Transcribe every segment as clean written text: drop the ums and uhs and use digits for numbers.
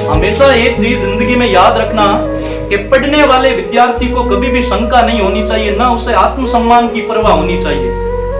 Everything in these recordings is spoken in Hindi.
हमेशा एक चीज जिंदगी में याद रखना कि पढ़ने वाले विद्यार्थी को कभी भी शंका नहीं होनी चाहिए, ना उसे आत्मसम्मान की परवाह होनी चाहिए।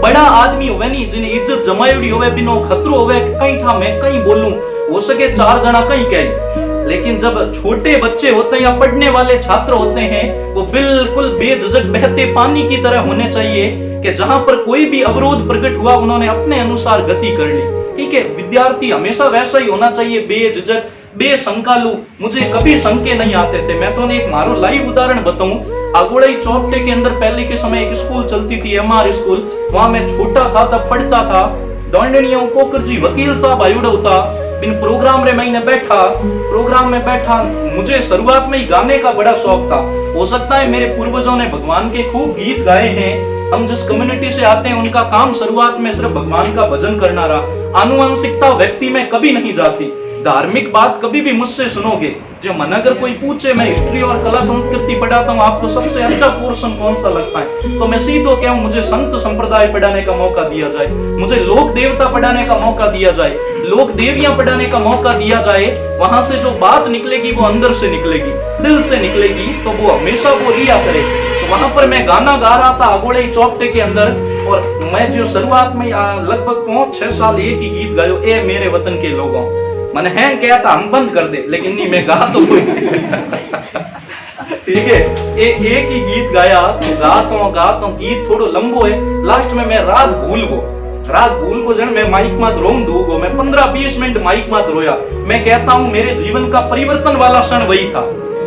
बड़ा आदमी होवे नहीं जिन्हें इज्जत जमायोड़ी होवे बिनो खतरो होवे कहीं था मैं कहीं बोलूं, हो सके चार जना कहीं कहे। लेकिन जब छोटे बच्चे होते हैं या पढ़ने वाले छात्र होते हैं, वो बिल्कुल बेझिझक बहते पानी की तरह होने चाहिए कि जहां पर कोई भी अवरोध प्रकट हुआ उन्होंने अपने अनुसार गति कर ली। ठीक है, विद्यार्थी हमेशा वैसा ही होना चाहिए, बेझिझक बेशंकालु। मुझे कभी शंके नहीं आते थे। मैं तो एक मारो लाइव उदाहरण बताऊं, आगोड़ई चौपटे के अंदर पहले के समय एक स्कूल चलती थी एमआर स्कूल, वहां मैं छोटा था तब पढ़ता था। दौंडनिया पोकर जी वकील साहब आयुड़ा होता बिन प्रोग्राम रे मैंने प्रोग्राम में बैठा। मुझे शुरुआत में ही गाने का बड़ा शौक था। हो सकता है मेरे पूर्वजों ने भगवान के खूब गीत गाए हैं। हम जिस कम्युनिटी से आते हैं उनका काम शुरुआत में सिर्फ भगवान का भजन करना रहा। आनुवंशिकता व्यक्ति में कभी नहीं जाती। धार्मिक बात कभी भी मुझसे सुनोगे, जो मन अगर कोई पूछे मैं हिस्ट्री और कला संस्कृति पढ़ाता हूँ, आपको सबसे अच्छा पोर्शन कौन सा लगता है, तो मैं सीधो कहूँ मुझे संत संप्रदाय पढ़ाने का मौका दिया जाए, मुझे लोक देवता पढ़ाने का मौका दिया जाए, लोक देवियां पढ़ाने का मौका दिया जाए। वहां से जो बात निकलेगी वो अंदर से निकलेगी, दिल से निकलेगी, तो वो हमेशा वो रिया करे। तो वहां पर मैं गाना गा रहा था आगोड़े चौपटे के अंदर, और मैं जो शुरुआत में लगभग 5-6 साल एक ही गीत गायो, ए मेरे वतन के लोगों। मैंने है क्या था हम बंद कर दे, लेकिन नहीं मैं गा तो कोई ठीक है, एक ही गीत गाया तो गाता हूं गीत थोड़ो लंबो है। लास्ट में मैं राग भूल गो जन मैं माइक मत रोम दूंगो। मैं 15-20 मिनट माइक मत रोया। मैं कहता हूं मेरे जीवन का परिवर्तन वाला क्षण वही था।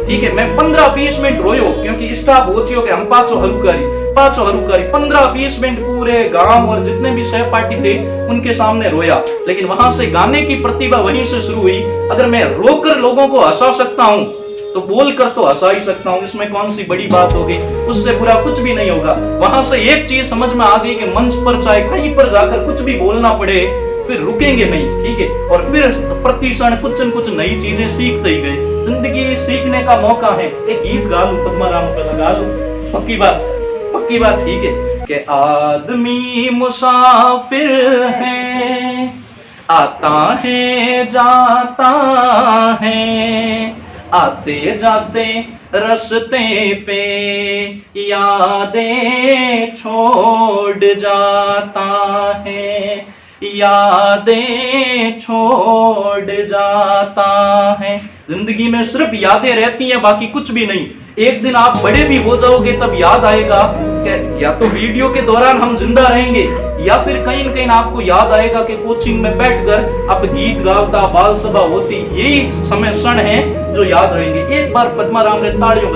ठीक है, मैं 15-20 मिनट रोयो क्योंकि स्टाफ होचियो कि हम पांचों हरुकारी 15-20 मिनट पूरे गांव और जितने भी सहपाठी थे उनके सामने रोया। लेकिन वहां से गाने की प्रतिभा वहीं से शुरू हुई। अगर मैं रोकर लोगों को हंसा सकता हूं तो बोल कर तो हंसा ही सकता हूं, इसमें कौन सी बड़ी बात होगी, उससे बुरा कुछ भी नहीं होगा। वहां से एक चीज समझ में आ गई कि मंच पर चाहे कहीं पर जाकर कुछ भी बोलना पड़े फिर रुकेंगे नहीं। ठीक है, और फिर प्रति क्षण कुछ न कुछ नई चीजें सीखते ही गए। जिंदगी सीखने का मौका है। एक गीत गा लूं, पद्माराम का लगा लूं, पक्की बात ठीक है कि आदमी मुसाफिर है, आता है जाता है, आते जाते रास्ते पे यादें छोड़ जाता है, यादें छोड़ जाता है। जिंदगी में सिर्फ यादें रहती हैं, बाकी कुछ भी नहीं। एक दिन आप बड़े भी हो जाओगे तब याद आएगा कि या तो वीडियो के दौरान हम जिंदा रहेंगे, या फिर कहीं न कहीं आपको याद आएगा कि कोचिंग में बैठकर आप गीत गाता, बाल सभा होती। यही समय क्षण है जो याद रहेंगे। एक बार पद्माराम ने तालियों